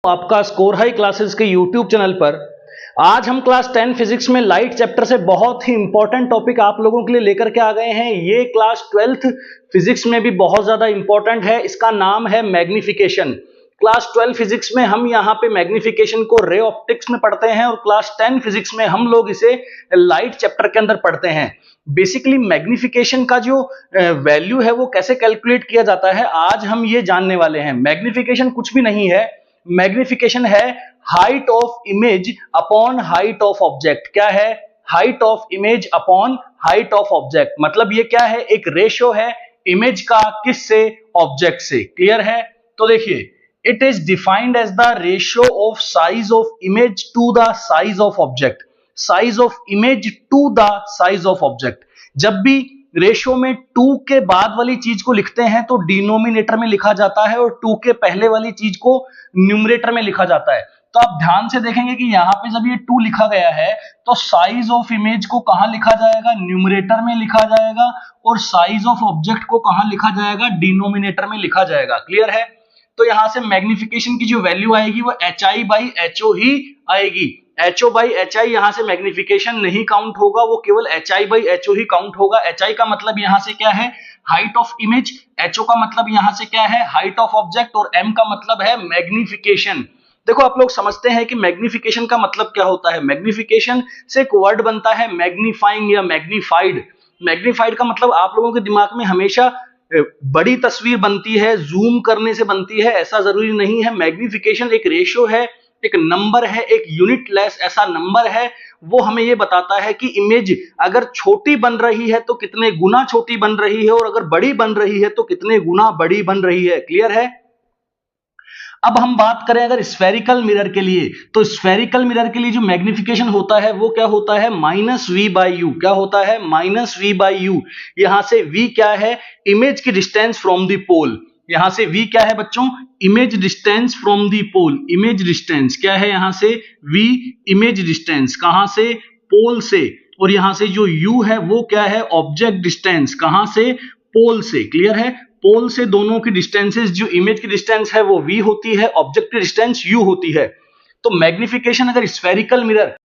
आपका score high classes के YouTube channel पर आज हम क्लास 10 फिजिक्स में लाइट चैप्टर से बहुत ही इंपॉर्टेंट टॉपिक आप लोगों के लिए लेकर के आ गए हैं। ये क्लास 12th फिजिक्स में भी बहुत ज्यादा इंपॉर्टेंट है। इसका नाम है मैग्निफिकेशन। क्लास 12 फिजिक्स में हम यहाँ पे मैग्निफिकेशन को रे ऑप्टिक्स में पढ़ते हैं और क्लास 10 फिजिक्स में हम लोग इसे लाइट चैप्टर के अंदर पढ़ते हैं। बेसिकली मैग्निफिकेशन का जो वैल्यू है वो कैसे कैलकुलेट किया जाता है आज हम ये जानने वाले हैं। मैग्निफिकेशन कुछ भी नहीं है, मैग्निफिकेशन है height of image upon height of object. क्या है? Height of image upon height of object. मतलब ये क्या है? एक रेशियो है इमेज का किससे? ऑब्जेक्ट से। क्लियर है? तो देखिए, it is defined as the ratio of size of image to the size of object. Size of image to the size of object. जब भी रेशियो में 2 के बाद वाली चीज को लिखते हैं तो डिनोमिनेटर में लिखा जाता है और 2 के पहले वाली चीज को न्यूमरेटर में लिखा जाता है। तो आप ध्यान से देखेंगे कि यहां पे जब ये 2 लिखा गया है तो साइज ऑफ इमेज को कहां लिखा जाएगा? न्यूमरेटर में लिखा जाएगा। और साइज ऑफ ऑब्जेक्ट को कहां लिखा जाएगा? डिनोमिनेटर में लिखा जाएगा। क्लियर है? तो यहां से मैग्निफिकेशन की जो वैल्यू आएगी वो HI/HO ही आएगी। HO/HI यहां से मैग्निफिकेशन नहीं काउंट होगा, वो केवल HI/HO ही काउंट होगा। HI का मतलब यहां से क्या है? Height of image. HO का मतलब यहां से क्या है? Height of object. और M का मतलब है मैग्निफिकेशन। देखो, आप लोग समझते हैं कि मैग्निफिकेशन का मतलब क्या होता है। मैग्निफिकेशन से एक वर्ड बनता है मैग्नीफाइंग या मैग्नीफाइड। मैग्नीफाइड का मतलब आप लोगों के दिमाग में हमेशा बड़ी तस्वीर बनती है, जूम करने से बनती है, ऐसा जरूरी नहीं है। मैग्निफिकेशन एक रेशियो है, एक नंबर है, एक यूनिट लेस ऐसा नंबर है। वो हमें ये बताता है कि इमेज अगर छोटी बन रही है तो कितने गुना छोटी बन रही है, और अगर बड़ी बन रही है तो कितने गुना बड़ी बन रही है। क्लियर है? अब हम बात करें अगर स्फेरिकल मिरर के लिए, तो स्फेरिकल मिरर के लिए जो मैग्निफिकेशन होता है वो क्या होता है? -v/u। क्या होता है? -v/u। यहां से v क्या है? इमेज की डिस्टेंस फ्रॉम द पोल। यहां से v क्या है बच्चों? Image distance from the pole. Image distance क्या है? यहां से v इमेज डिस्टेंस कहां से? पोल से। और यहां से जो u है वो क्या है? Object distance. कहां से? पोल से। क्लियर है? पोल से दोनों की डिस्टेंसेस, जो इमेज की डिस्टेंस है वो v होती है, ऑब्जेक्ट की डिस्टेंस u होती है। तो मैग्निफिकेशन अगर स्फेरिकल मिरर